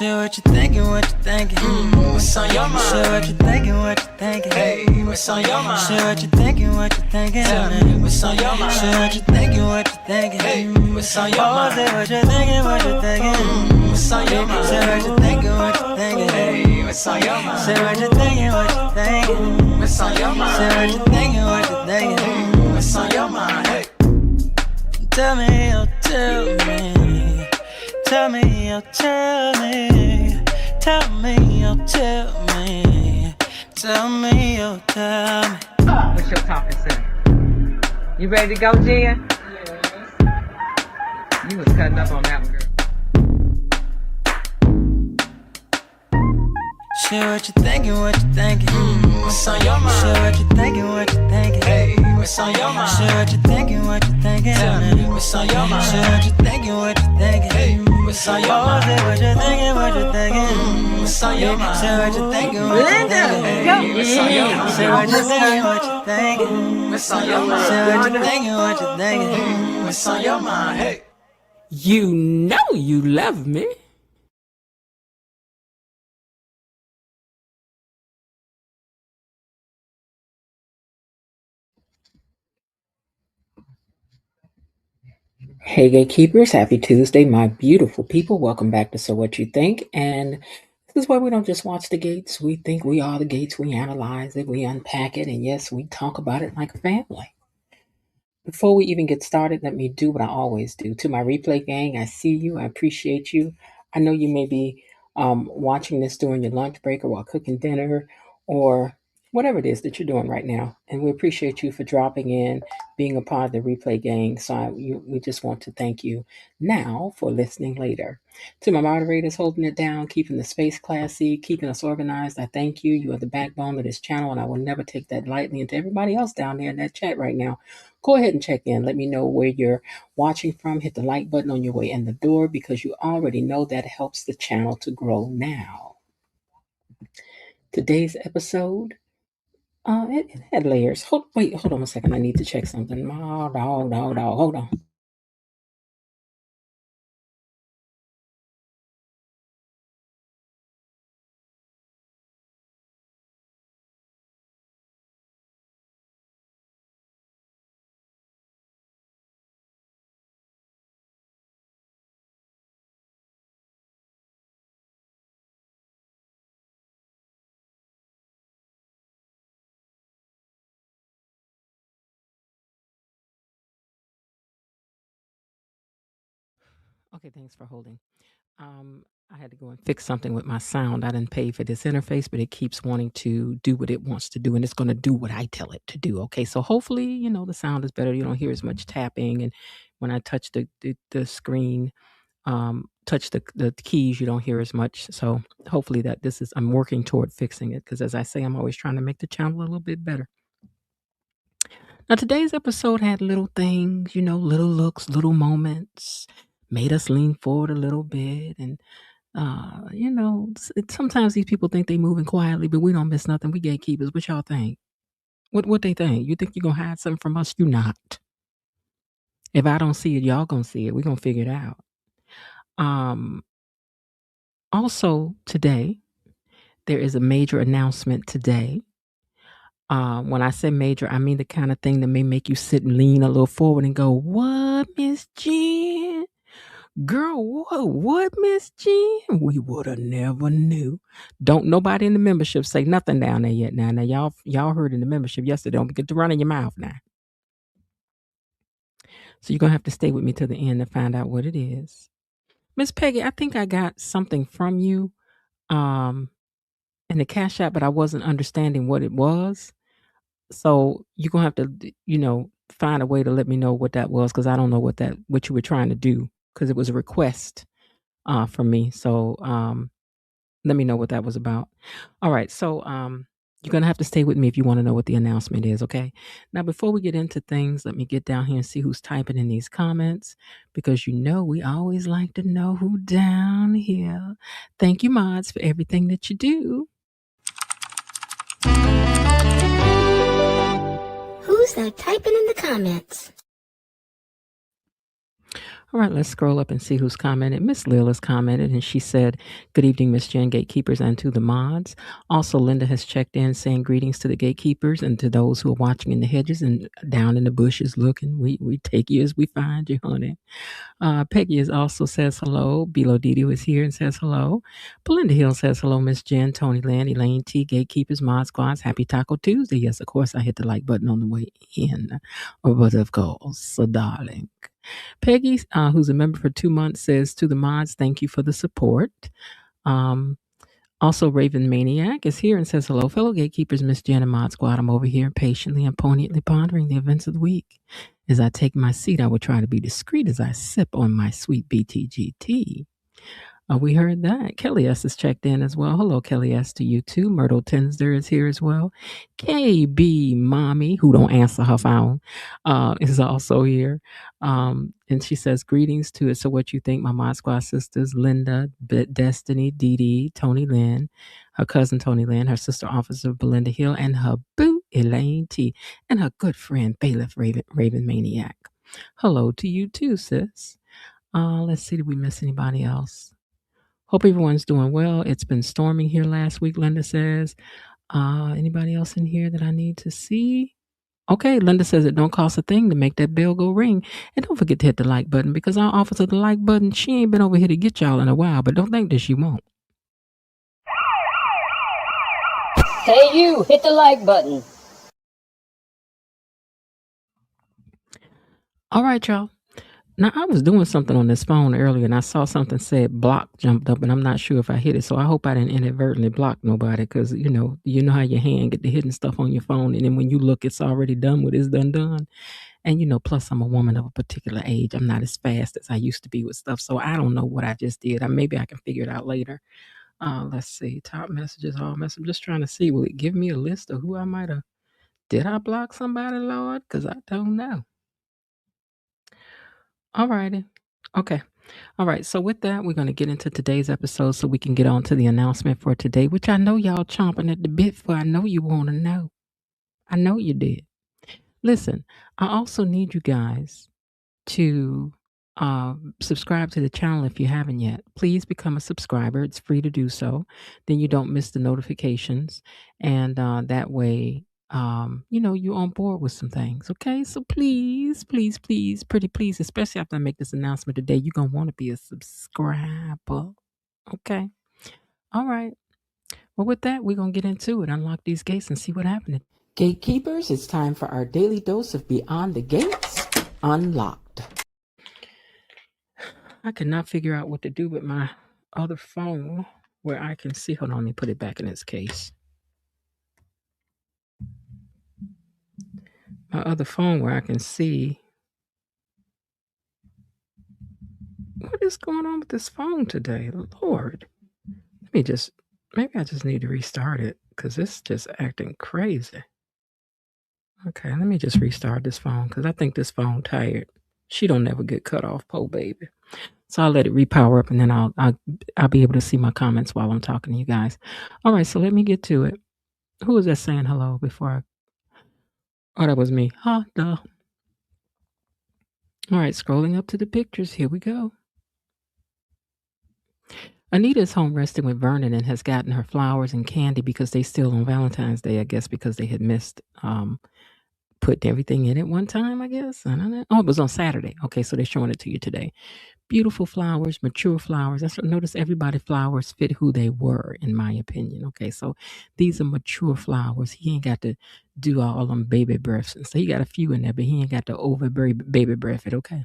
Shit, what you thinking, what you thinking? What's on your mind? Shit, what you thinking, what you thinking? Hey, what's on your mind? Shit, what you thinking, what you thinking? Tell me, what's on your mind? Shit, what you thinking, what you thinking? Hey, what's on your mind? Say what you thinking, what you thinking? What's on your mind? Say what you thinking, what you thinking? Hey, what's on your mind? Say what you thinking, what you thinking? What's on your mind? Say what you thinking, what you thinking? What's on your mind? Hey, Tell me, oh tell me. Tell me, oh tell me. Tell me, oh tell me. Tell me, oh tell me. What's your topic, sir? You ready to go, Jen? Yes. You was cutting up on that one, girl. Shit, what you thinking, what you thinking? what's on your mind? Shit, what you thinking, what you thinking? Hey, what's on your mind? Shit, what you thinking, what you thinking? Tell me, what's on your mind? Shit, what you thinking, what you thinking? Hey, what's on your Oh, mind? say what you thinking, what you thinking? What's on your mind? Say what you thinking, what you thinking? Hey, what's on your mind? Say what you thinking, what you thinking? What's on your mind? Say what you thinking, what you thinking? What's on your mind? Hey. You know you love me. Hey, gatekeepers. Happy Tuesday, my beautiful people. Welcome back to So What You Think. And this is where we don't just watch the gates. We think we are the gates. We analyze it. We unpack it. And yes, we talk about it like a family. Before we even get started, let me do what I always do. To my replay gang, I see you. I appreciate you. I know you may be watching this during your lunch break or while cooking dinner or whatever it is that you're doing right now. And we appreciate you for dropping in, being a part of the replay gang. So we just want to thank you now for listening later. To my moderators holding it down, keeping the space classy, keeping us organized, I thank you. You are the backbone of this channel, and I will never take that lightly. And to everybody else down there in that chat right now, go ahead and check in. Let me know where you're watching from. Hit the like button on your way in the door because you already know that helps the channel to grow now. Today's episode, it had layers. Hold on a second. I need to check something. Hold on. Okay, thanks for holding. I had to go and fix something with my sound. I didn't pay for this interface, but it keeps wanting to do what it wants to do, and it's going to do what I tell it to do. Okay, so hopefully, the sound is better. You don't hear as much tapping, and when I touch the screen, touch the keys, you don't hear as much. So hopefully I'm working toward fixing it because, as I say, I'm always trying to make the channel a little bit better. Now, today's episode had little things, little looks, little moments, made us lean forward a little bit. And, sometimes these people think they moving quietly, but we don't miss nothing. We gatekeepers. What y'all think? What they think? You think you're going to hide something from us? You not. If I don't see it, y'all going to see it. We're going to figure it out. Also, today, there is a major announcement today. When I say major, I mean the kind of thing that may make you sit and lean a little forward and go, "What, Miss Jen? Girl, what, Miss Jen? We would have never knew." Don't nobody in the membership say nothing down there yet. Now y'all heard in the membership yesterday. Don't get to running your mouth now. So you're gonna have to stay with me till the end to find out what it is. Miss Peggy, I think I got something from you in the Cash App, but I wasn't understanding what it was. So you're gonna have to, find a way to let me know what that was because I don't know what you were trying to do because it was a request from me. So let me know what that was about. All right. So you're gonna have to stay with me if you want to know what the announcement is. Okay. Now, before we get into things, let me get down here and see who's typing in these comments because we always like to know who down here. Thank you, mods, for everything that you do. Who's that typing in the comments? All right, let's scroll up and see who's commented. Miss Lil has commented, and she said, "Good evening, Miss Jen, gatekeepers, and to the mods." Also, Linda has checked in, saying greetings to the gatekeepers and to those who are watching in the hedges and down in the bushes looking. We take you as we find you, honey. Peggy is also says hello. Bilo Didi is here and says hello. Belinda Hill says hello, Miss Jen, Tony Land, Elaine T, Gatekeepers, Mod Squads. Happy Taco Tuesday. Yes, of course, I hit the like button on the way in. But of course, so darling. Peggy, who's a member for 2 months, says to the mods, thank you for the support. Um, also, Raven Maniac is here and says, hello, fellow gatekeepers, Miss Jen and Mod Squad. I'm over here patiently and poignantly pondering the events of the week. As I take my seat, I will try to be discreet as I sip on my sweet BTG tea. We heard that. Kelly S. is checked in as well. Hello, Kelly S. to you too. Myrtle Tinsder is here as well. KB Mommy, who don't answer her phone, is also here. And she says, greetings to it. So what you think, my Mod Squad sisters, Linda, Destiny, Dee Dee, Tony Lynn, her cousin Tony Lynn, her sister officer Belinda Hill, and her boo Elaine T, and her good friend Bailiff Raven Maniac. Hello to you too, sis. Let's see, did we miss anybody else? Hope everyone's doing well. It's been storming here last week, Linda says. Anybody else in here that I need to see? Okay, Linda says it don't cost a thing to make that bell go ring. And don't forget to hit the like button because our officer the like button, she ain't been over here to get y'all in a while, but don't think that she won't. Hey you, hit the like button. All right, y'all. Now, I was doing something on this phone earlier and I saw something said block jumped up and I'm not sure if I hit it. So I hope I didn't inadvertently block nobody because, you know how your hand get the hidden stuff on your phone. And then when you look, it's already done what is done. And, plus I'm a woman of a particular age. I'm not as fast as I used to be with stuff. So I don't know what I just did. Maybe I can figure it out later. Let's see. Top messages, all messages. I'm just trying to see. Will it give me a list of who I might have? Did I block somebody, Lord? Because I don't know. All righty. Okay. All right. So with that, we're going to get into today's episode so we can get on to the announcement for today, which I know y'all chomping at the bit for. I know you want to know. I know you did. Listen, I also need you guys to subscribe to the channel if you haven't yet. Please become a subscriber. It's free to do so. Then you don't miss the notifications. And that way, you're on board with some things. Okay. So please, please, please, pretty please, especially after I make this announcement today, you're going to want to be a subscriber. Okay. All right. Well, with that, we're going to get into it. Unlock these gates and see what happens. Gatekeepers, it's time for our daily dose of Beyond the Gates Unlocked. I cannot figure out what to do with my other phone where I can see. Hold on, let me put it back in its case. My other phone where I can see. What is going on with this phone today? Lord. Maybe I just need to restart it because it's just acting crazy. Okay, let me just restart this phone because I think this phone tired. She don't never get cut off, po baby. So I'll let it repower up and then I'll be able to see my comments while I'm talking to you guys. All right, so let me get to it. Who was that saying hello before Oh, that was me. Huh, duh. All right, scrolling up to the pictures. Here we go. Anita is home resting with Vernon and has gotten her flowers and candy because they still on Valentine's Day, I guess, because they had missed putting everything in at one time, I guess. I don't know. Oh, it was on Saturday. Okay, so they're showing it to you today. Beautiful flowers, mature flowers. That's what notice everybody flowers fit who they were, in my opinion. Okay, so these are mature flowers. He ain't got to do all them baby breaths. And so he got a few in there, but he ain't got to over baby breath it. Okay.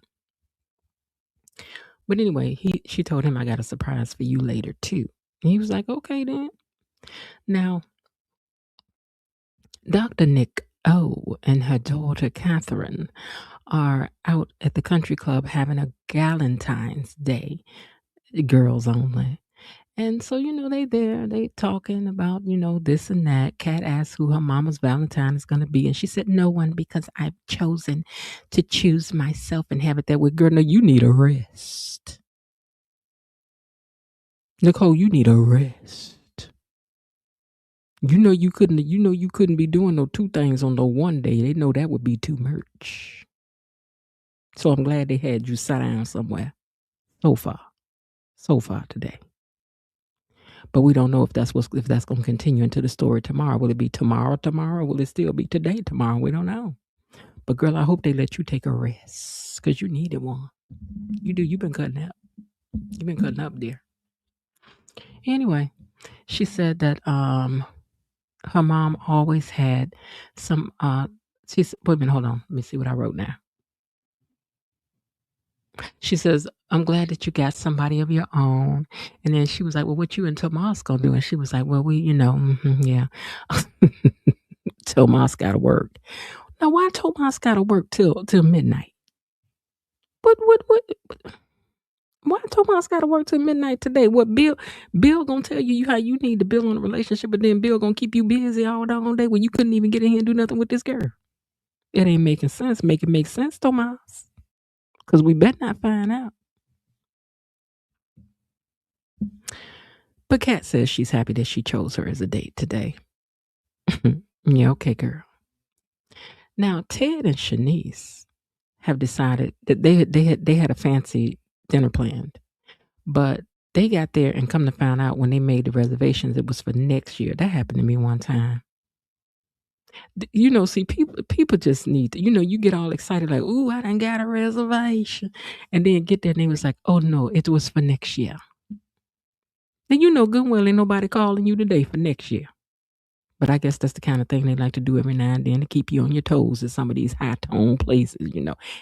But anyway, she told him, I got a surprise for you later too. And he was like, okay then. Now, Dr. Nick O and her daughter Catherine are out at the country club having a Galentine's Day, girls only. And so, they talking about, this and that. Kat asked who her mama's Valentine is going to be. And she said, no one, because I've chosen to choose myself and have it that way. Girl, no, you need a rest. Nicole, you need a rest. You couldn't be doing no two things on no one day. They know that would be too much. So I'm glad they had you sat down somewhere. So far today. But we don't know if that's going to continue into the story tomorrow. Will it be tomorrow? Will it still be today? Tomorrow? We don't know. But girl, I hope they let you take a rest because you needed one. You do. You've been cutting up. You've been cutting up, dear. Anyway, she said that her mom always had some. Wait a minute. Hold on. Let me see what I wrote now. She says, I'm glad that you got somebody of your own. And then she was like, well, what you and Tomas gonna do? And she was like, well, we, yeah. Tomas gotta work. Now, why Tomas gotta work till midnight? What? Why Tomas gotta work till midnight today? What Bill gonna tell you how you need to build on a relationship, but then Bill gonna keep you busy all day when you couldn't even get in here and do nothing with this girl? It ain't making sense. Make it make sense, Tomas. Because we better not find out. But Kat says she's happy that she chose her as a date today. Yeah, okay, girl. Now, Ted and Shanice have decided that they had a fancy dinner planned, but they got there and come to find out when they made the reservations, it was for next year. That happened to me one time. See, people just need to, you get all excited like, ooh, I done got a reservation. And then get there and they was like, oh no, it was for next year. And you know good well ain't nobody calling you today for next year. But I guess that's the kind of thing they like to do every now and then to keep you on your toes at some of these high-tone places,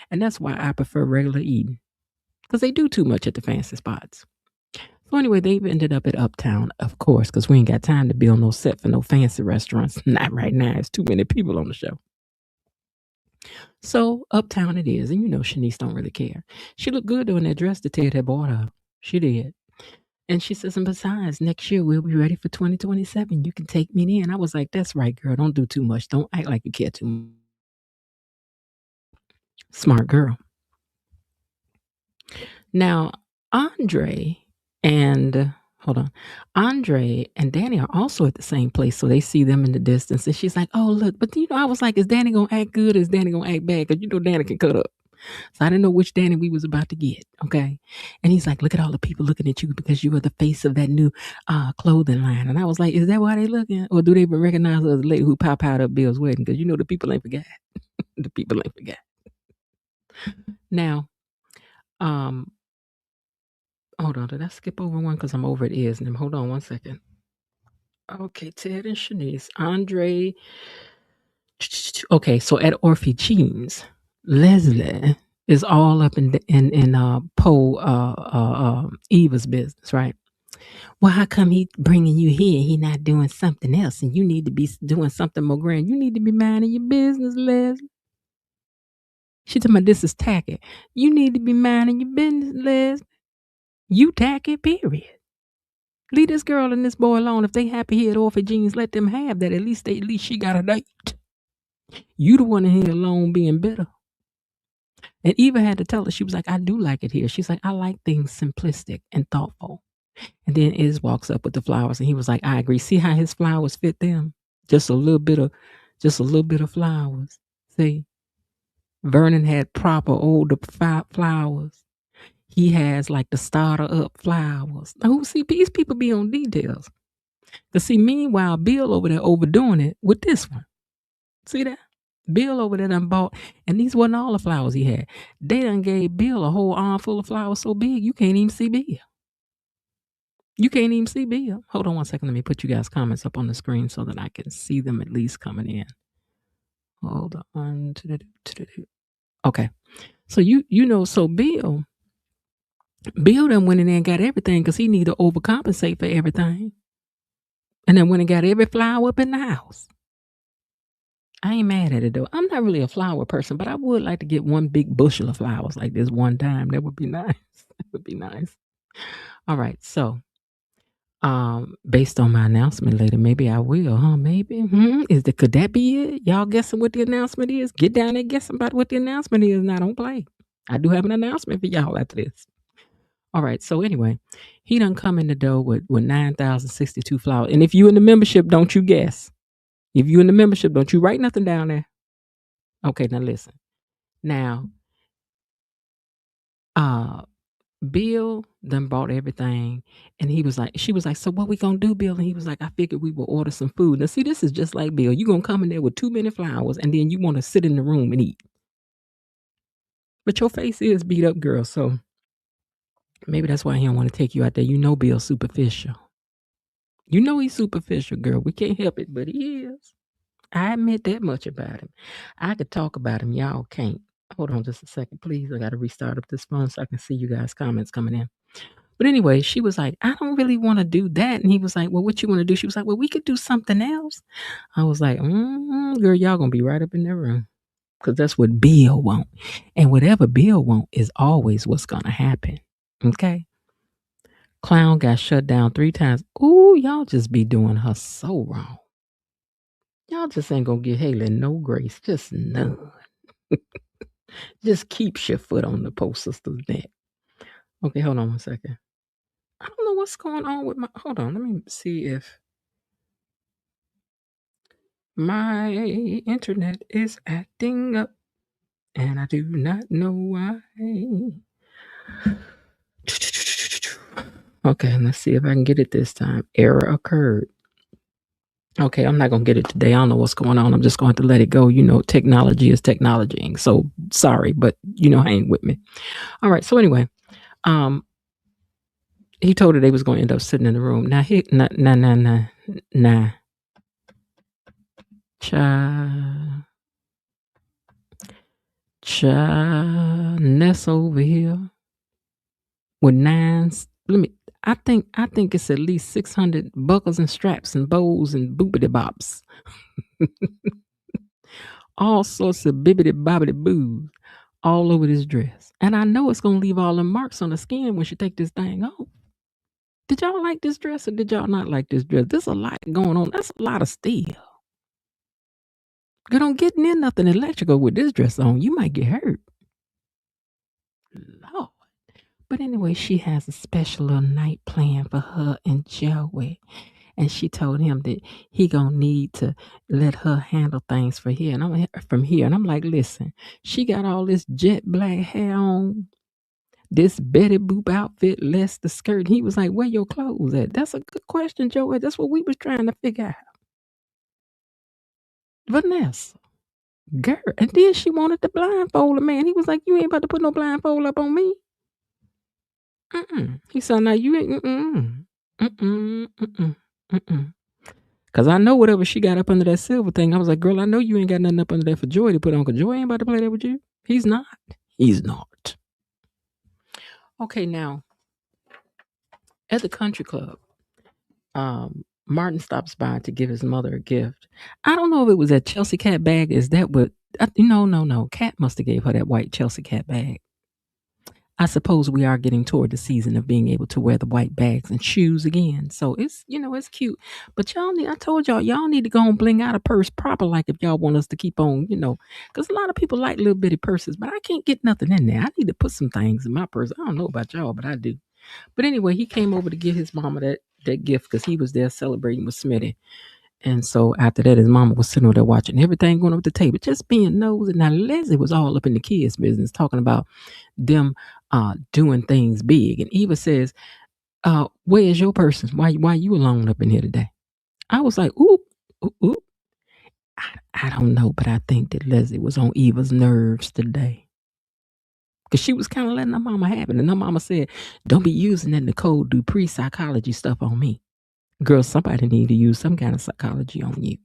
And that's why I prefer regular eating. Because they do too much at the fancy spots. So anyway, they've ended up at Uptown, of course, because we ain't got time to build no set for no fancy restaurants. Not right now. It's too many people on the show. So Uptown it is. And Shanice don't really care. She looked good though in that dress that Ted had bought her. She did. And she says, and besides, next year we'll be ready for 2027. You can take me in. I was like, that's right, girl. Don't do too much. Don't act like you care too much. Smart girl. Now, Andre and Danny are also at the same place. So they see them in the distance. And she's like, oh, look. But, I was like, is Danny going to act good or is Danny going to act bad? Because, Danny can cut up. So I didn't know which Danny we was about to get, okay? And he's like, look at all the people looking at you because you are the face of that new clothing line. And I was like, is that why they looking? Or do they even recognize us, the lady who pop out at Bill's wedding? Because the people ain't forgot. The people ain't forgot. Now, hold on. Did I skip over one? Because I'm over at Isn't. Hold on one second. Okay, Ted and Shanice. Andre. Okay, so at Orphe Jeans, Leslie is all up in Eva's business, right? Well, how come he bringing you here? He not doing something else, and you need to be doing something more grand. You need to be minding your business, Leslie. She talking about this is tacky. You need to be minding your business, Leslie. You tacky, period. Leave this girl and this boy alone. If they happy here at Orphe Jeans, let them have that. At least she got a date. You the one in here alone being bitter. And Eva had to tell her, she was like, I do like it here. She's like, I like things simplistic and thoughtful. And then Iz walks up with the flowers and he was like, I agree. See how his flowers fit them? Just a little bit of flowers. See? Vernon had proper older flowers. He has like the starter up flowers. Now, see, these people be on details. Because see, meanwhile, Bill over there overdoing it with this one. See that? Bill over there done bought, and these wasn't all the flowers he had. They done gave Bill a whole armful of flowers so big you can't even see Bill. You can't even see Bill. Hold on one second. Let me put you guys' comments up on the screen so that I can see them at least coming in. Hold on. Okay. So so Bill done went in there and got everything because he need to overcompensate for everything. And then went and got every flower up in the house. I ain't mad at it though. I'm not really a flower person, but I would like to get one big bushel of flowers like this one time. That would be nice. That would be nice. All right. So, based on my announcement later, maybe I will, huh? Maybe. Could that be it? Y'all guessing what the announcement is? Get down there guessing about what the announcement is. Now don't play. I do have an announcement for y'all after this. All right. So anyway, he done come in the door with 9,062 flowers. And if you in the membership, don't you guess. If you in the membership, don't you write nothing down there. Okay, now listen. Now, Bill done bought everything, and she was like, so what we gonna do, Bill? And he was like, I figured we will order some food. Now, see, this is just like Bill. You gonna come in there with too many flowers, and then you want to sit in the room and eat. But your face is beat up, girl. So maybe that's why he don't want to take you out there. You know, Bill's superficial. You know he's superficial, girl. We can't help it, but he is. I admit that much about him. I could talk about him. Y'all can't. Hold on just a second, please. I got to restart up this phone so I can see you guys' comments coming in. But anyway, she was like, I don't really want to do that. And he was like, well, what you want to do? She was like, well, we could do something else. I was like, girl, y'all going to be right up in that room. Because that's what Bill want. And whatever Bill want is always what's going to happen. Okay? Clown got shut down 3 times. Ooh, y'all just be doing her so wrong. Y'all just ain't going to give Haley no grace. Just none. Just keeps your foot on the post sister's neck. Okay, hold on one second. I don't know what's going on with my... Hold on, let me see if my internet is acting up. And I do not know why. Okay, let's see if I can get it this time. Error occurred. Okay, I'm not going to get it today. I don't know what's going on. I'm just going to let it go. You know, technology is technology. So sorry, but you know, hang with me. All right, so anyway, he told her they was going to end up sitting in the room. Now, nah. Ness over here with 9. I think it's at least 600 buckles and straps and bows and boopity bops. All sorts of bibbity bobbity boos all over this dress. And I know it's going to leave all the marks on the skin when she take this thing off. Did y'all like this dress or did y'all not like this dress? There's a lot going on. That's a lot of steel. Girl, don't get near nothing electrical with this dress on. You might get hurt. Lord. But anyway, she has a special little night plan for her and Joey. And she told him that he gonna need to let her handle things from here. And I'm like, listen, she got all this jet black hair on, this Betty Boop outfit, less the skirt. He was like, where your clothes at? That's a good question, Joey. That's what we was trying to figure out. Vanessa. Girl. And then she wanted to blindfold the man. He was like, you ain't about to put no blindfold up on me. He said, now you ain't, Because I know whatever she got up under that silver thing, I was like, girl, I know you ain't got nothing up under there for Joy to put on, because Joy ain't about to play that with you. He's not. Okay, now, at the country club, Martin stops by to give his mother a gift. I don't know if it was that Chelsea cat bag. Is that what? No. Cat must have gave her that white Chelsea cat bag. I suppose we are getting toward the season of being able to wear the white bags and shoes again. So it's cute. But I told y'all need to go and bling out a purse proper, like if y'all want us to keep on, because a lot of people like little bitty purses, but I can't get nothing in there. I need to put some things in my purse. I don't know about y'all, but I do. But anyway, he came over to give his mama that gift because he was there celebrating with Smitty. And so after that, his mama was sitting over there watching everything going on at the table, just being nosy. Now, Leslie was all up in the kids' business, talking about them doing things big. And Eva says, where is your person? Why you alone up in here today? I was like, ooh. I don't know, but I think that Leslie was on Eva's nerves today. Because she was kind of letting her mama have it. And her mama said, don't be using that Nicole Duprees psychology stuff on me. Girl, somebody need to use some kind of psychology on you.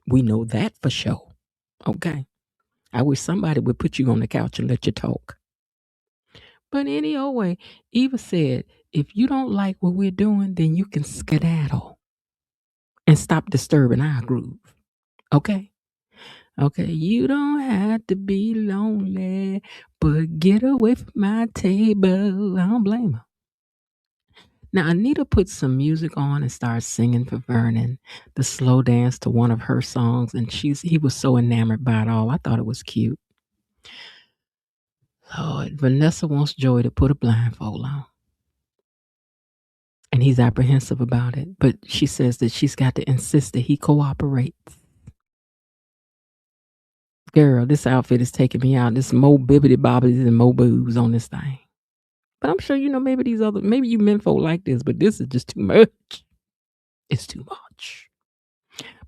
We know that for sure. Okay. I wish somebody would put you on the couch and let you talk. But any old way, Eva said, if you don't like what we're doing, then you can skedaddle and stop disturbing our groove. Okay? Okay, you don't have to be lonely, but get away from my table. I don't blame her. Now, Anita put some music on and started singing for Vernon, the slow dance to one of her songs, and he was so enamored by it all. I thought it was cute. Lord, Vanessa wants Joey to put a blindfold on. And he's apprehensive about it, but she says that she's got to insist that he cooperates. Girl, this outfit is taking me out. There's more bibbity bobbies and more boobs on this thing. But I'm sure, maybe maybe you men folk like this, but this is just too much. It's too much.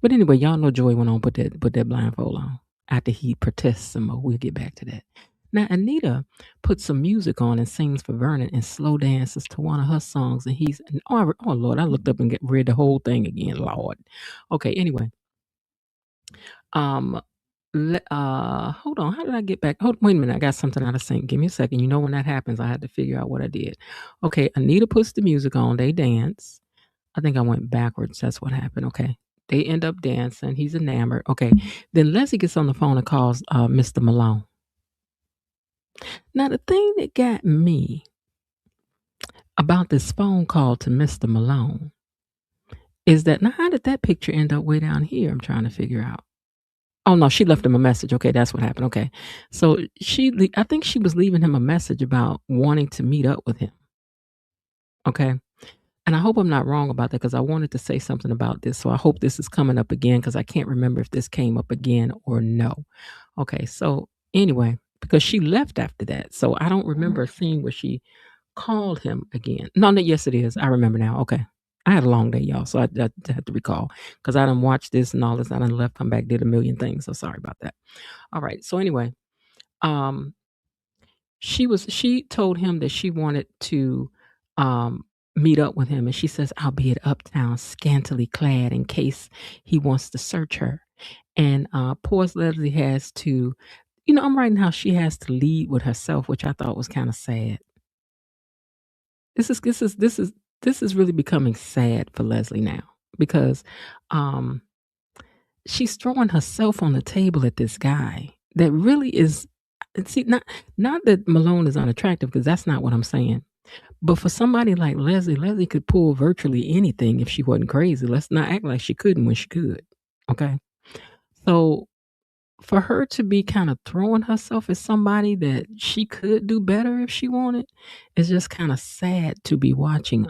But anyway, y'all know Joey went on put that blindfold on after he protests some more. We'll get back to that. Now Anita puts some music on and sings for Vernon and slow dances to one of her songs, and oh Lord, I looked up and read the whole thing again. Lord. Okay, anyway. Um hold on. How did I get back? Wait a minute. I got something out of sync. Give me a second. You know when that happens, I had to figure out what I did. Okay, Anita puts the music on, they dance. I think I went backwards. That's what happened. Okay. They end up dancing. He's enamored. Okay. Then Leslie gets on the phone and calls Mr. Malone. Now, the thing that got me about this phone call to Mr. Malone is that, now, how did that picture end up way down here? I'm trying to figure out. Oh, no, she left him a message. Okay, that's what happened. Okay. So I think she was leaving him a message about wanting to meet up with him. Okay. And I hope I'm not wrong about that because I wanted to say something about this. So I hope this is coming up again because I can't remember if this came up again or no. Okay, so anyway, because she left after that. So I don't remember a scene where she called him again. No, yes, it is. I remember now. Okay. I had a long day, y'all. So I had to recall because I done watched this and all this. I done left, come back, did a million things. So sorry about that. All right. So anyway, she told him that she wanted to meet up with him, and she says, I'll be at Uptown scantily clad in case he wants to search her. And poor Leslie has to, I'm writing how she has to lead with herself, which I thought was kind of sad. This is really becoming sad for Leslie now because she's throwing herself on the table at this guy that really is, see, not that Malone is unattractive, because that's not what I'm saying. But for somebody like Leslie could pull virtually anything if she wasn't crazy. Let's not act like she couldn't when she could. Okay. So for her to be kind of throwing herself at somebody that she could do better if she wanted, is just kind of sad to be watching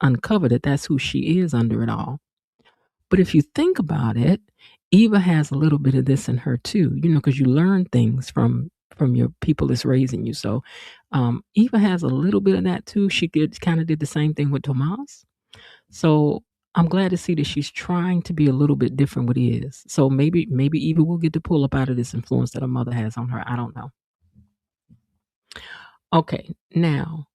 uncover that that's who she is under it all. But if you think about it, Eva has a little bit of this in her too, because you learn things from your people that's raising you. So Eva has a little bit of that too. She kind of did the same thing with Tomas. So I'm glad to see that she's trying to be a little bit different with Iz. So maybe Eva will get to pull up out of this influence that her mother has on her. I don't know. Okay, now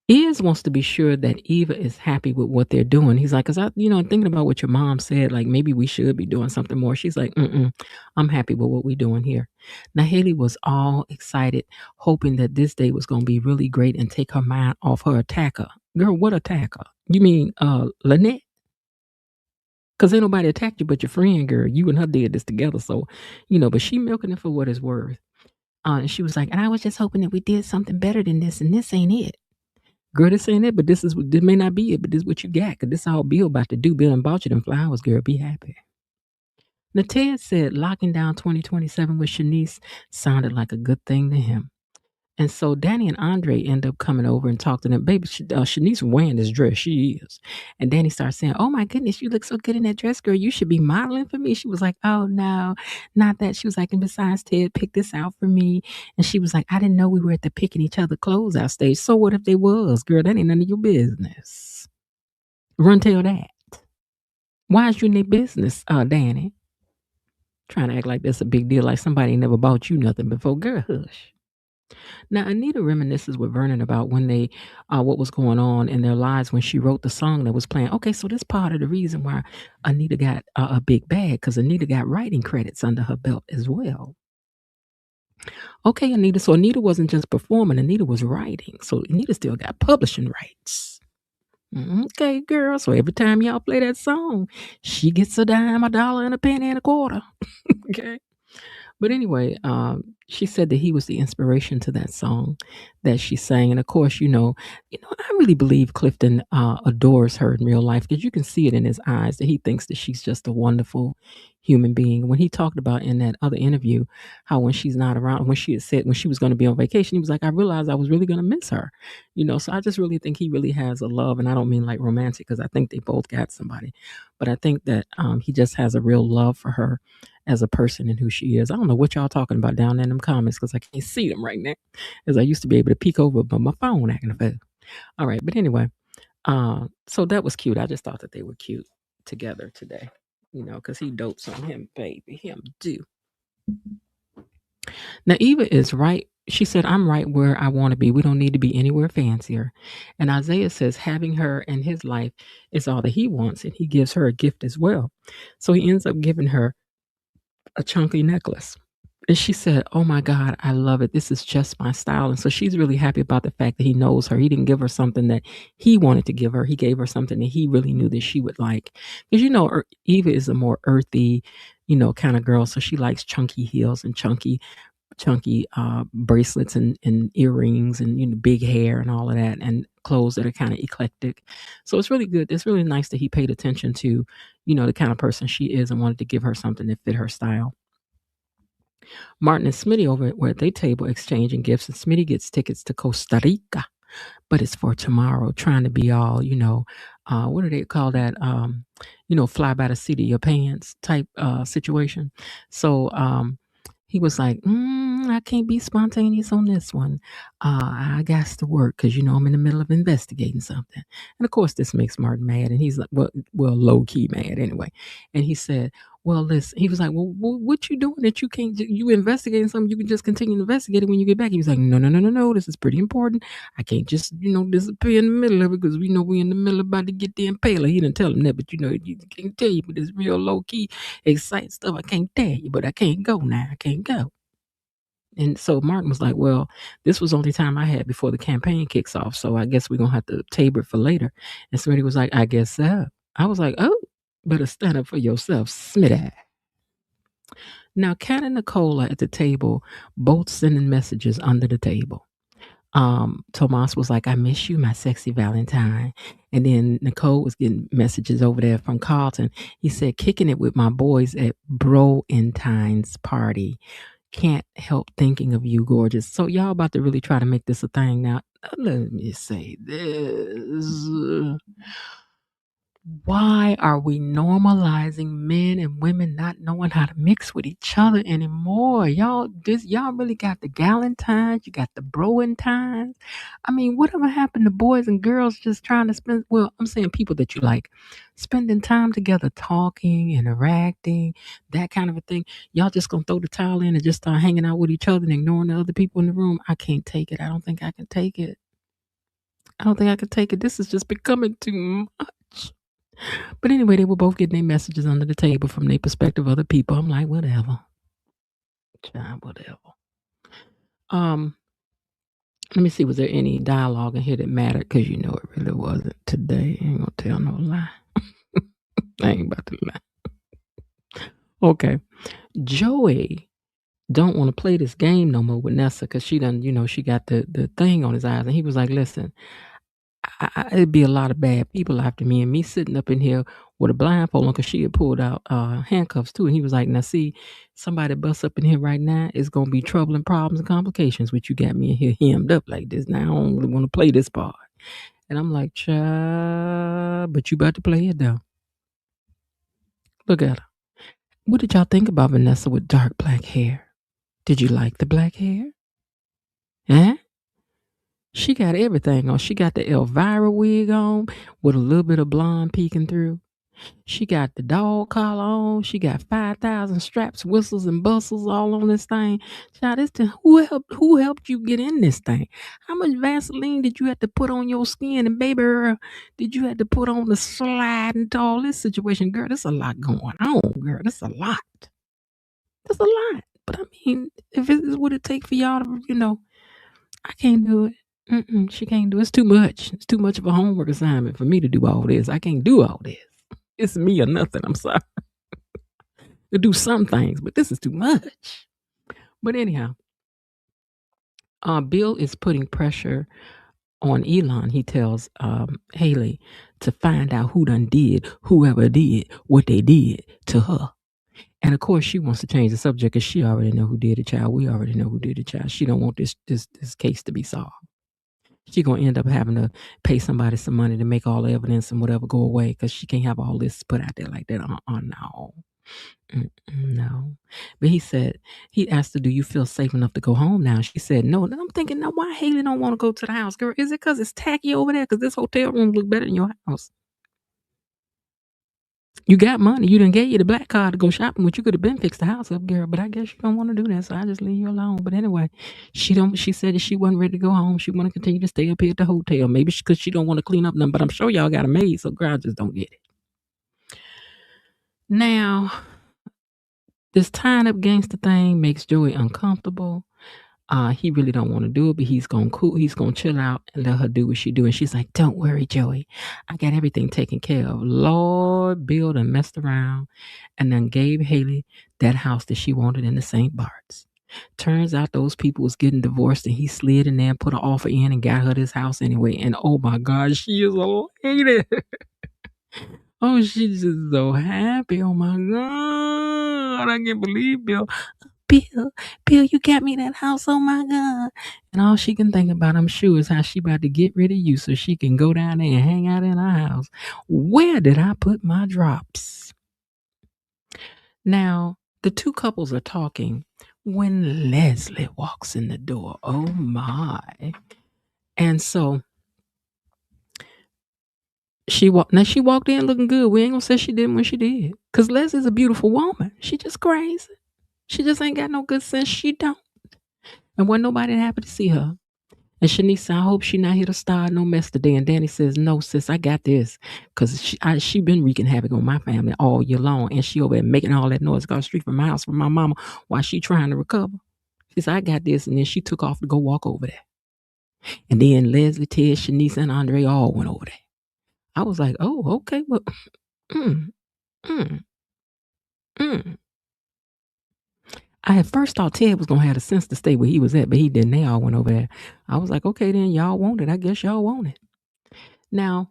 Iz wants to be sure that Eva is happy with what they're doing. He's like, because thinking about what your mom said, like maybe we should be doing something more. She's like, I'm happy with what we're doing here. Now Haley was all excited, hoping that this day was going to be really great and take her mind off her attacker. Girl, what attacker? You mean Lynette? Because ain't nobody attacked you but your friend, girl. You and her did this together. So, but she milking it for what it's worth. And she was like, and I was just hoping that we did something better than this, and this ain't it. Girl, this ain't it, but this may not be it, but this is what you got, because this all Bill about to do. Bill and bought you them flowers, girl. Be happy. Now, Ted said locking down 2027 with Shanice sounded like a good thing to him. And so Danny and Andre end up coming over and talk to them. Baby, Shanice wearing this dress. She is. And Danny starts saying, oh my goodness, you look so good in that dress, girl. You should be modeling for me. She was like, oh no, not that. She was like, and besides, Ted picked this out for me. And she was like, I didn't know we were at the picking each other clothes out stage. So what if they was? Girl, that ain't none of your business. Run tell that. Why is you in their business, Danny? Trying to act like that's a big deal, like somebody never bought you nothing before. Girl, hush. Now, Anita reminisces with Vernon about when they, what was going on in their lives when she wrote the song that was playing. Okay, so this part of the reason why Anita got a big bag, because Anita got writing credits under her belt as well. Okay, Anita. So Anita wasn't just performing, Anita was writing. So Anita still got publishing rights. Okay, girl. So every time y'all play that song, she gets a dime, a dollar, and a penny, and a quarter. Okay. But anyway, she said that he was the inspiration to that song that she sang. And of course, I really believe Clifton adores her in real life, because you can see it in his eyes that he thinks that she's just a wonderful human being. When he talked about in that other interview how when she's not around, when she had said when she was going to be on vacation, he was like, I realized I was really going to miss her. So I just really think he really has a love, and I don't mean like romantic, because I think they both got somebody, but I think that he just has a real love for her as a person and who she is. I don't know what y'all talking about down there in them comments, because I can't see them right now, as I used to be able to peek over, but my phone acting a fool. All right, but anyway, so that was cute. I just thought that they were cute together today, because he dotes on him, baby. Him do. Now, Eva is right. She said, I'm right where I want to be. We don't need to be anywhere fancier. And Isaiah says having her in his life is all that he wants, and he gives her a gift as well. So he ends up giving her a chunky necklace. And she said, oh my God, I love it. This is just my style. And so she's really happy about the fact that he knows her. He didn't give her something that he wanted to give her. He gave her something that he really knew that she would like. Because, Eva is a more earthy, kind of girl. So she likes chunky heels and chunky bracelets and earrings and big hair and all of that, and clothes that are kind of eclectic. So it's really good. It's really nice that he paid attention to, the kind of person she is and wanted to give her something that fit her style. Martin and Smitty over at their table exchanging gifts, and Smitty gets tickets to Costa Rica, but it's for tomorrow, trying to be all, what do they call that? Fly by the seat of your pants type situation. So he was like, I can't be spontaneous on this one. I got to work because, I'm in the middle of investigating something. And of course, this makes Martin mad. And he's like, well, low key mad anyway. And he said, well, listen, he was like, well, what you doing that you can't, you investigating something, you can just continue to investigate it when you get back. He was like, no, this is pretty important. I can't just, disappear in the middle of it because we know we're in the middle about to get the impaler. He didn't tell him that, but you can't tell you, but it's real low key, exciting stuff. I can't tell you, but I can't go now. I can't go. And so Martin was like, well, this was the only time I had before the campaign kicks off. So I guess we're going to have to table it for later. And somebody was like, I guess so. I was like, oh, better stand up for yourself, Smitty. Now, Kat and Nicole are at the table, both sending messages under the table. Tomas was like, I miss you, my sexy Valentine. And then Nicole was getting messages over there from Carlton. He said, kicking it with my boys at Bro and Tine's party. Can't help thinking of you, gorgeous. So y'all about to really try to make this a thing now. Let me say this. Why are we normalizing men and women not knowing how to mix with each other anymore? Y'all really got the Galentines, you got the Broentines. I mean, whatever happened to boys and girls just trying to spend, well, I'm saying people that you like, spending time together, talking, interacting, that kind of a thing. Y'all just gonna throw the towel in and just start hanging out with each other and ignoring the other people in the room. I can't take it. I don't think I can take it. This is just becoming too much. But anyway, they were both getting their messages under the table from their perspective of other people. I'm like, whatever. Child, whatever. Let me see, was there any dialogue in here that mattered? Because it really wasn't today. I ain't gonna tell no lie. I ain't about to lie. Okay. Joey don't want to play this game no more with Nessa because she done, she got the thing on his eyes. And he was like, listen, it'd be a lot of bad people after me, and me sitting up in here with a blindfold on because she had pulled out handcuffs too. And he was like, now see, somebody busts up in here right now, it's going to be trouble and problems and complications, which you got me in here hemmed up like this. Now I don't really want to play this part. And I'm like, child, but you about to play it though. Look at her. What did y'all think about Vanessa with dark black hair? Did you like the black hair? Huh? She got everything on. She got the Elvira wig on with a little bit of blonde peeking through. She got the dog collar on. She got 5,000 straps, whistles, and bustles all on this thing. Child, who helped you get in this thing? How much Vaseline did you have to put on your skin? And baby, did you have to put on the slide into all this situation? Girl, there's a lot going on, girl. There's a lot. There's a lot. But I mean, if it is what it takes for y'all to, I can't do it. She can't do it. It's too much. It's too much of a homework assignment for me to do all this. I can't do all this. It's me or nothing. I'm sorry. To do some things, but this is too much. But anyhow, Bill is putting pressure on Elon. He tells Haley to find out whoever did what they did to her. And of course, she wants to change the subject because she already know who did the child. We already know who did the child. She don't want this case to be solved. She gonna end up having to pay somebody some money to make all the evidence and whatever go away because she can't have all this put out there like that. No. No. But he asked her, do you feel safe enough to go home now? She said no. And I'm thinking, now why Haley don't want to go to the house, girl? Is it because it's tacky over there? Because this hotel room look better than your house. You got money. You done gave you the black card to go shopping, which you could have been fixed the house up, girl. But I guess you don't want to do that, so I just leave you alone. But anyway, she said that she wasn't ready to go home. She want to continue to stay up here at the hotel. Maybe because she don't want to clean up nothing. But I'm sure y'all got a maid, so girl, I just don't get it. Now, this tying up gangster thing makes Joey uncomfortable. He really don't want to do it, but he's gonna chill out and let her do what she do. And she's like, don't worry, Joey. I got everything taken care of. Lord, Bill done messed around and then gave Haley that house that she wanted in the St. Bart's. Turns out those people was getting divorced and he slid in there and put an offer in and got her this house anyway. And oh my God, she is a lady. Oh, she's just so happy. Oh my God. I can't believe Bill, you got me that house. Oh my God. And all she can think about, I'm sure, is how she about to get rid of you so she can go down there and hang out in our house. Where did I put my drops? Now, the two couples are talking when Leslie walks in the door. Oh my. And so she walked in looking good. We ain't gonna say she didn't when she did. Because Leslie's a beautiful woman. She just crazy. She just ain't got no good sense. She don't. And wasn't nobody happy to see her. And Shanice said, I hope she not here to start no mess today. And Danny says, no, sis, I got this. Because she been wreaking havoc on my family all year long. And she over there making all that noise across the street from my house from my mama while she trying to recover. She said, I got this. And then she took off to go walk over there. And then Leslie, Ted, Shanice, and Andre all went over there. I was like, oh, okay. Well, I at first thought Ted was going to have the sense to stay where he was at, but he didn't. They all went over there. I was like, okay, then y'all want it. I guess y'all want it. Now,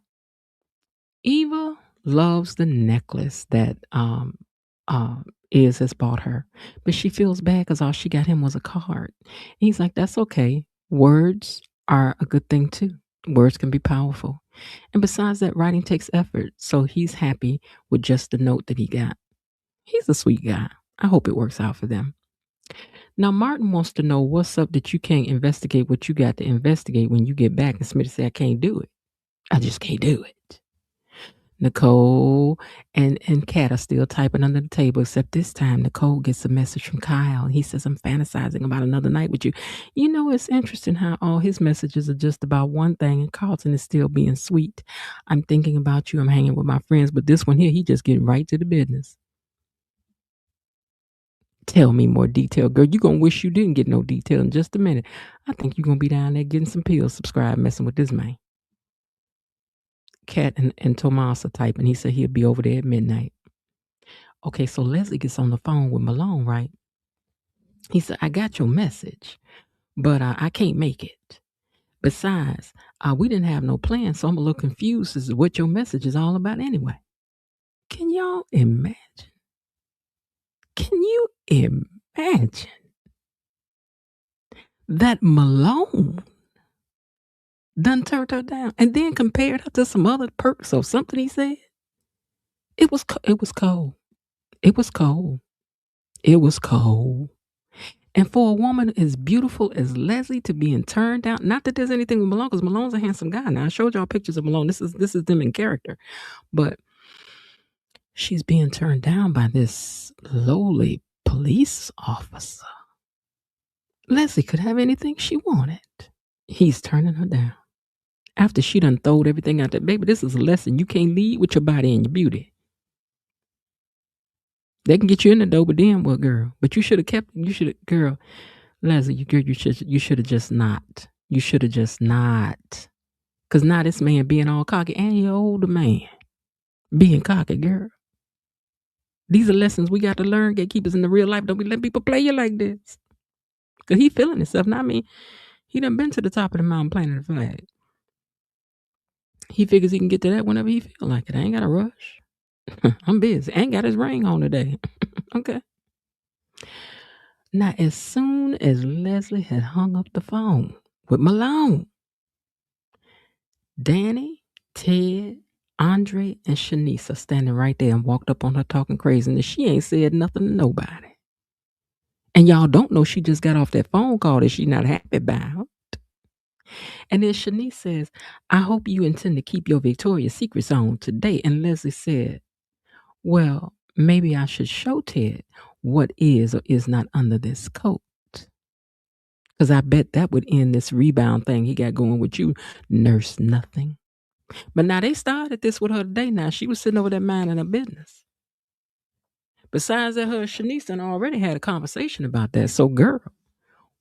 Eva loves the necklace that Iz has bought her, but she feels bad because all she got him was a card. And he's like, that's okay. Words are a good thing too. Words can be powerful. And besides that, writing takes effort. So he's happy with just the note that he got. He's a sweet guy. I hope it works out for them. Now, Martin wants to know what's up that you can't investigate what you got to investigate when you get back. And Smitty said, I can't do it. I just can't do it. Nicole and Kat are still typing under the table, except this time Nicole gets a message from Kyle. And he says, I'm fantasizing about another night with you. You know, it's interesting how all his messages are just about one thing, and Carlton is still being sweet. I'm thinking about you. I'm hanging with my friends. But this one here, he just getting right to the business. Tell me more detail, girl. You're going to wish you didn't get no detail in just a minute. I think you're going to be down there getting some pills, subscribe, messing with this man. Kat and Tomas are typing. He said he'll be over there at midnight. Okay, so Leslie gets on the phone with Malone, right? He said, I got your message, but I can't make it. Besides, we didn't have no plan, so I'm a little confused as to what your message is all about anyway. Can y'all imagine? Can you imagine that Malone done turned her down and then compared her to some other perks or something he said? It was cold. It was cold. It was cold. And for a woman as beautiful as Leslie to being turned down, not that there's anything with Malone, because Malone's a handsome guy. Now I showed y'all pictures of Malone. This is them in character. But she's being turned down by this lowly police officer. Leslie could have anything she wanted. He's turning her down. After she done throwed everything out there. Baby, this is a lesson. You can't lead with your body and your beauty. They can get you in the door, but then what, girl? But you should have girl, Leslie, you should have just not. You should have just not. Because now this man being all cocky, and you're older man being cocky, girl. These are lessons we got to learn, gatekeepers in the real life. Don't be letting people play you like this. Because he feeling himself. Now, I mean, he done been to the top of the mountain planting the flag. He figures he can get to that whenever he feel like it. I ain't got to rush. I'm busy. Ain't got his ring on today. Okay. Now, as soon as Leslie had hung up the phone with Malone, Danny, Ted, Andre, and Shanice are standing right there and walked up on her talking crazy, and she ain't said nothing to nobody. And y'all don't know she just got off that phone call that she not happy about. And then Shanice says, I hope you intend to keep your Victoria's Secrets on today. And Leslie said, well, maybe I should show Ted what is or is not under this coat. Because I bet that would end this rebound thing he got going with you, Nurse Nothing. But now they started this with her today. Now she was sitting over there minding her business. Besides that, her and Shanice done already had a conversation about that. So, girl,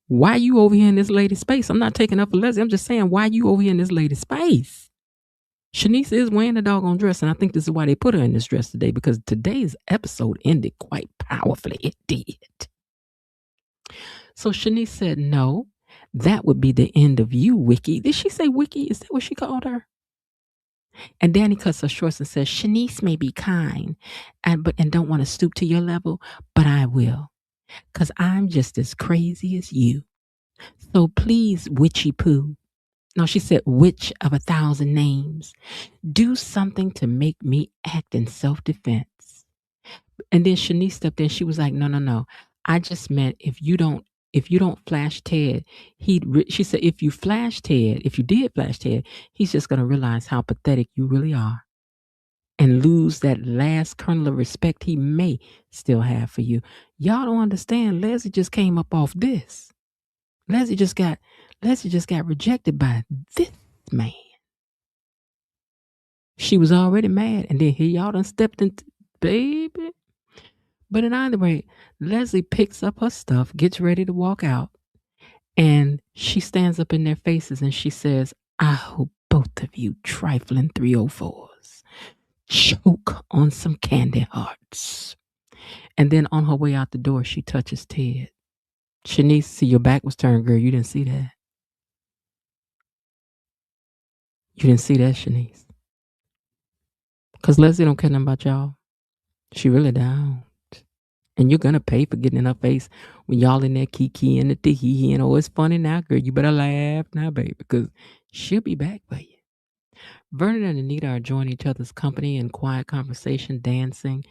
why you over here in this lady's space? I'm not taking up for Leslie. I'm just saying, why you over here in this lady's space? Shanice is wearing a doggone dress, and I think this is why they put her in this dress today, because today's episode ended quite powerfully. It did. So Shanice said, no, that would be the end of you, Wiki. Did she say Wiki? Is that what she called her? And Danny cuts her short and says, Shanice may be kind and don't want to stoop to your level, but I will, because I'm just as crazy as you. So please, witchy poo. No, she said, witch of 1,000 names, do something to make me act in self-defense. And then Shanice stepped in. She was like, no. I just meant if you don't flash Ted, she said, if you did flash Ted, he's just going to realize how pathetic you really are and lose that last kernel of respect he may still have for you. Y'all don't understand. Leslie just came up off this. Leslie just got rejected by this man. She was already mad, and then here y'all done stepped in, baby. But in either way, Leslie picks up her stuff, gets ready to walk out, and she stands up in their faces and she says, I hope both of you trifling 304s choke on some candy hearts. And then on her way out the door, she touches Ted. Shanice, see, your back was turned, girl. You didn't see that. You didn't see that, Shanice. Because Leslie don't care nothing about y'all. She really don't. And you're going to pay for getting in her face when y'all in there kiki and the tee and oh, it's funny now, girl. You better laugh now, baby, because she'll be back for you. Vernon and Anita are enjoying each other's company in quiet conversation, dancing.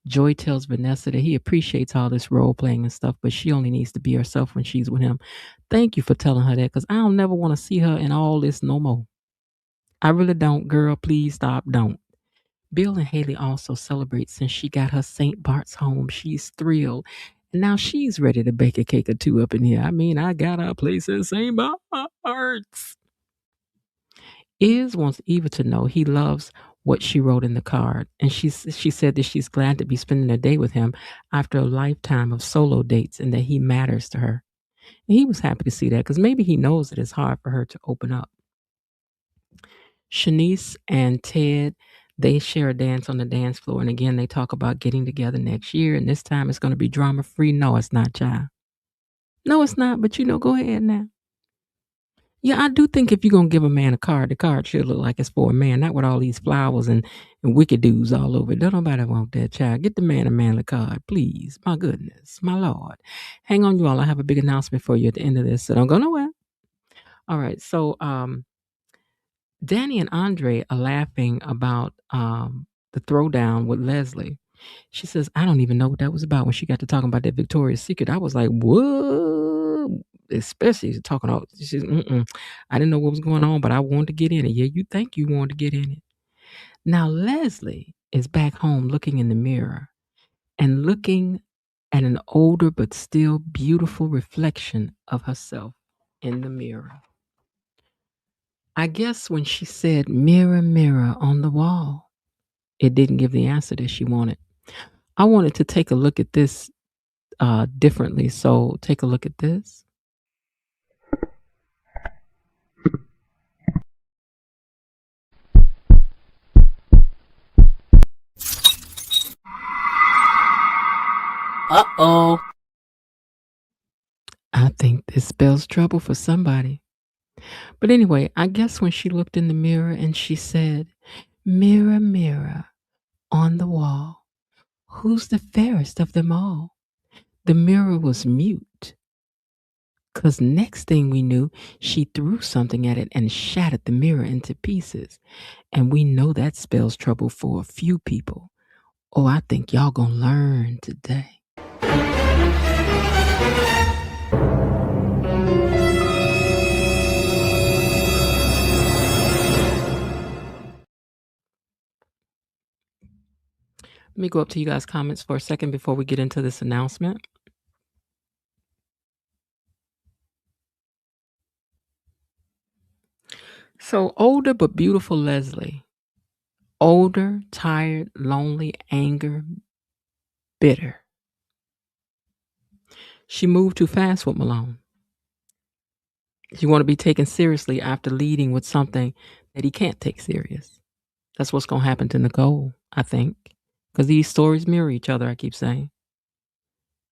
Joy tells Vanessa that he appreciates all this role playing and stuff, but she only needs to be herself when she's with him. Thank you for telling her that, because I don't never want to see her in all this no more. I really don't, girl. Please stop. Don't. Bill and Haley also celebrate since she got her St. Bart's home. She's thrilled. And now she's ready to bake a cake or two up in here. I mean, I got a place at St. Bart's. Iz wants Eva to know he loves what she wrote in the card. And she said that she's glad to be spending a day with him after a lifetime of solo dates and that he matters to her. And he was happy to see that because maybe he knows that it's hard for her to open up. Shanice and Ted, they share a dance on the dance floor. And again, they talk about getting together next year. And this time it's going to be drama free. No, it's not, child. No, it's not. But go ahead now. Yeah, I do think if you're going to give a man a card, the card should look like it's for a man, not with all these flowers and wicked dudes all over it. Don't nobody want that, child. Get the man a manly card, please. My goodness, my Lord. Hang on, you all. I have a big announcement for you at the end of this, so don't go nowhere. All right, so Danny and Andre are laughing about the throwdown with Leslie. She says, I don't even know what that was about. When she got to talking about that Victoria's Secret, I was like, what? Especially talking about, she says, I didn't know what was going on, but I wanted to get in it. Yeah, you think you wanted to get in it. Now, Leslie is back home looking in the mirror and looking at an older but still beautiful reflection of herself in the mirror. I guess when she said, mirror, mirror on the wall, it didn't give the answer that she wanted. I wanted to take a look at this differently. So take a look at this. Uh-oh. I think this spells trouble for somebody. But anyway, I guess when she looked in the mirror and she said, mirror, mirror on the wall. Who's the fairest of them all? The mirror was mute, 'cause next thing we knew, she threw something at it and shattered the mirror into pieces. And we know that spells trouble for a few people. Oh, I think y'all gonna learn today. Let me go up to you guys' comments for a second before we get into this announcement. So, older but beautiful Leslie. Older, tired, lonely, anger, bitter. She moved too fast with Malone. She want to be taken seriously after leading with something that he can't take serious. That's what's going to happen to Nicole, I think. Because these stories mirror each other, I keep saying.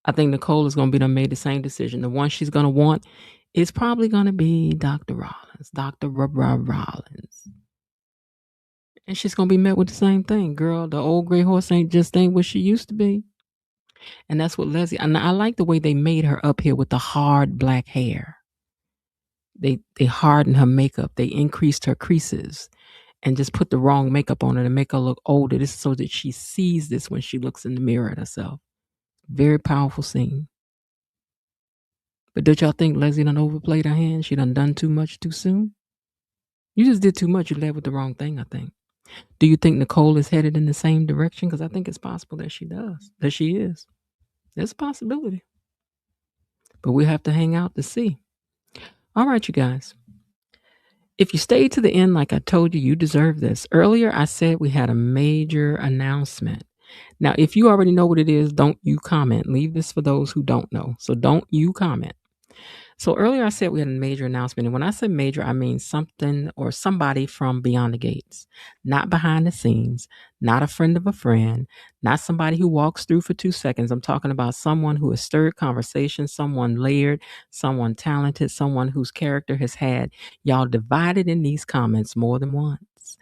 I think Nicole is going to be done made the same decision. The one she's going to want is probably going to be Dr. Rollins, Dr. Rollins. And she's going to be met with the same thing. Girl, the old gray horse ain't what she used to be. And that's what Leslie, and I like the way they made her up here with the hard black hair. They hardened her makeup. They increased her creases and just put the wrong makeup on her to make her look older. This is so that she sees this when she looks in the mirror at herself. Very powerful scene. But don't y'all think Leslie done overplayed her hand? She done too much too soon? You just did too much. You led with the wrong thing, I think. Do you think Nicole is headed in the same direction? Because I think it's possible that she is. There's a possibility. But we have to hang out to see. All right, you guys. If you stayed to the end, like I told you, you deserve this. Earlier, I said we had a major announcement. Now, if you already know what it is, don't you comment. Leave this for those who don't know. So don't you comment. So earlier I said we had a major announcement. And when I say major, I mean something or somebody from beyond the gates, not behind the scenes, not a friend of a friend, not somebody who walks through for 2 seconds. I'm talking about someone who has stirred conversation, someone layered, someone talented, someone whose character has had y'all divided in these comments more than once.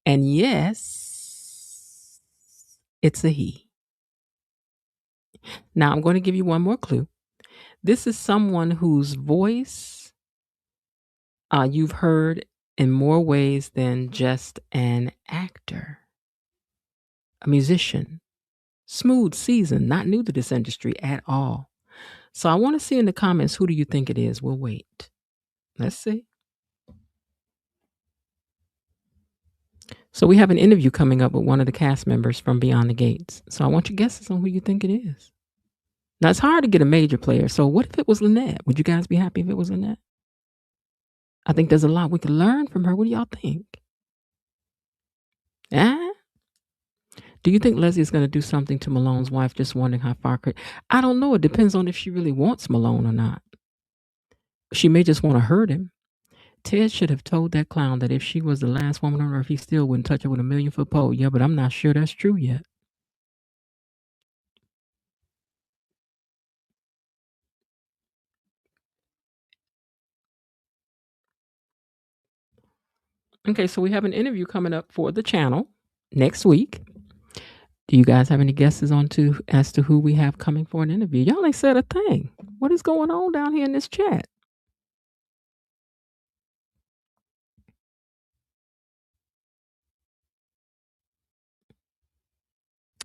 And yes, it's a he. Now I'm going to give you one more clue. This is someone whose voice you've heard in more ways than just an actor, a musician, smooth, seasoned, not new to this industry at all. So I want to see in the comments, who do you think it is? We'll wait. Let's see. So we have an interview coming up with one of the cast members from Beyond the Gates. So I want your guesses on who you think it is. Now, it's hard to get a major player. So what if it was Lynette? Would you guys be happy if it was Lynette? I think there's a lot we could learn from her. What do y'all think? Do you think Leslie is going to do something to Malone's wife? Just wondering how far could... I don't know. It depends on if she really wants Malone or not. She may just want to hurt him. Ted should have told that clown that if she was the last woman on earth, he still wouldn't touch her with a 1,000,000-foot pole. Yeah, but I'm not sure that's true yet. Okay, so we have an interview coming up for the channel next week. Do you guys have any guesses as to who we have coming for an interview? Y'all ain't said a thing. What is going on down here in this chat?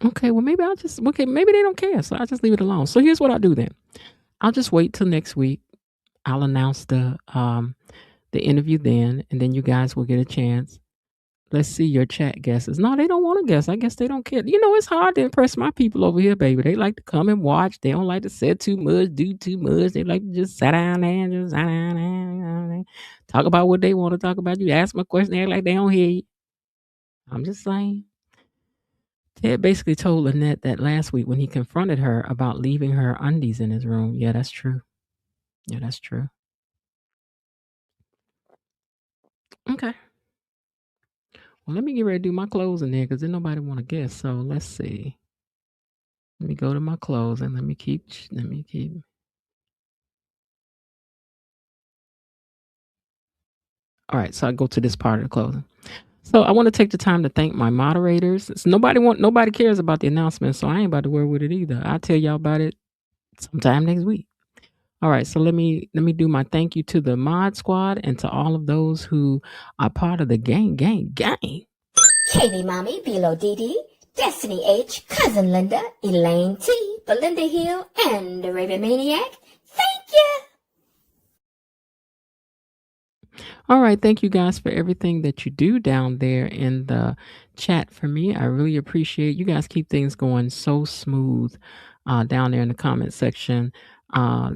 Okay, well, maybe maybe they don't care, so I'll just leave it alone. So here's what I'll do then. I'll just wait till next week. I'll announce the interview then, and then you guys will get a chance. Let's see your chat guesses. No, they don't want to guess. I guess they don't care. You know, it's hard to impress my people over here, baby. They like to come and watch. They don't like to say too much, do too much. They like to just sit down there and just sit down there and talk about what they want to talk about. You ask them a question, they act like they don't hear you. I'm just saying. Ted basically told Lynette that last week when he confronted her about leaving her undies in his room. Yeah, that's true. Yeah, that's true. Okay. Well, let me get ready to do my closing there because then nobody want to guess. So let's see. Let me go to my closing. Let me keep. All right. So I go to this part of the closing. So I want to take the time to thank my moderators. Nobody cares about the announcement, so I ain't about to worry with it either. I'll tell y'all about it sometime next week. All right, so let me do my thank you to the mod squad and to all of those who are part of the gang. Katie Mommy, Bilo Dee, Destiny H, Cousin Linda, Elaine T, Belinda Hill, and the Raven Maniac. Thank you! All right, thank you guys for everything that you do down there in the chat for me. I really appreciate you guys. Keep things going so smooth down there in the comment section.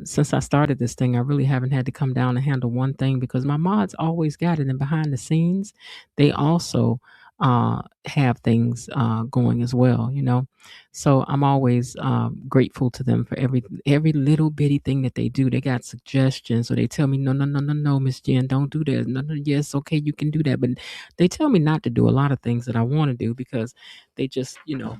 Since I started this thing, I really haven't had to come down and handle one thing because my mods always got it. And behind the scenes, they also have things going as well, you know. So I'm always grateful to them for every little bitty thing that they do. They got suggestions, or they tell me, no, Miss Jen, don't do that. No, yes, okay, you can do that, but they tell me not to do a lot of things that I want to do because they just, you know,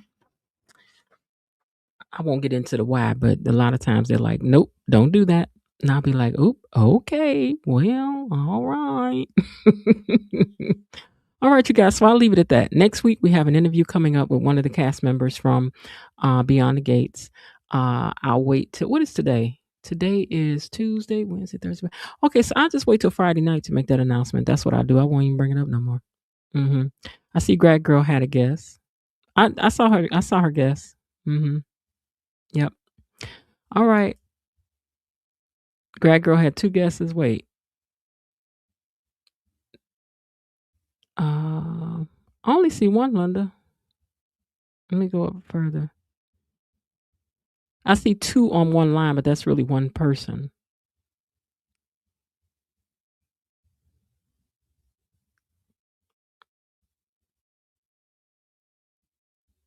I won't get into the why, but a lot of times they're like, nope, don't do that. And I'll be like, oop, okay, well, all right. All right, you guys. So I'll leave it at that. Next week, we have an interview coming up with one of the cast members from Beyond the Gates. I'll wait till, what is today? Today is Tuesday, Wednesday, Thursday. Okay, so I'll just wait till Friday night to make that announcement. That's what I'll do. I won't even bring it up no more. I see Grad Girl had a guess. I saw her. I saw her guess. Yep. All right. Grad Girl had 2 guesses. Wait. I only see one, Linda. Let me go up further. I see 2 on one line, but that's really one person.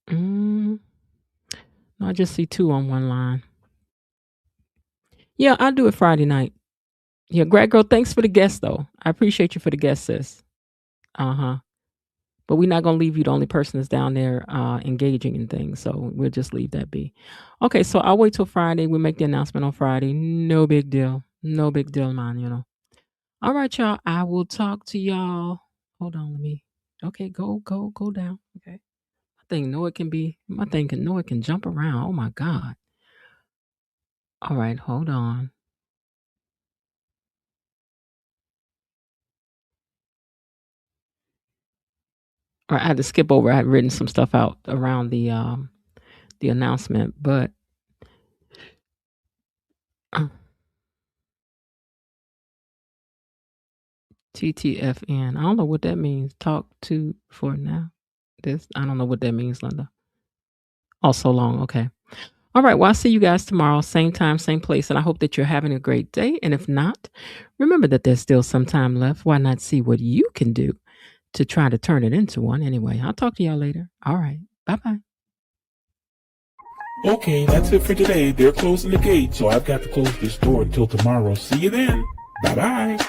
No, I just see 2 on one line. Yeah, I'll do it Friday night. Yeah, Grad Girl, thanks for the guest, though. I appreciate you for the guest, sis. But we're not going to leave you the only person that's down there engaging in things. So we'll just leave that be. Okay, so I'll wait till Friday. We'll make the announcement on Friday. No big deal. No big deal, man, you know. All right, y'all. I will talk to y'all. Hold on, let me. Okay, go down. Okay. My thing can know it can jump around. Oh my God. All right, hold on. All right, I had to skip over. I had written some stuff out around the announcement, but TTFN. I don't know what that means. Talk to for now. I don't know what that means, Linda. Oh, so long. Okay. All right. Well, I'll see you guys tomorrow, same time, same place. And I hope that you're having a great day. And if not, remember that there's still some time left. Why not see what you can do to try to turn it into one? Anyway, I'll talk to y'all later. All right. Bye-bye. Okay, that's it for today. They're closing the gate, so I've got to close this door until tomorrow. See you then. Bye-bye.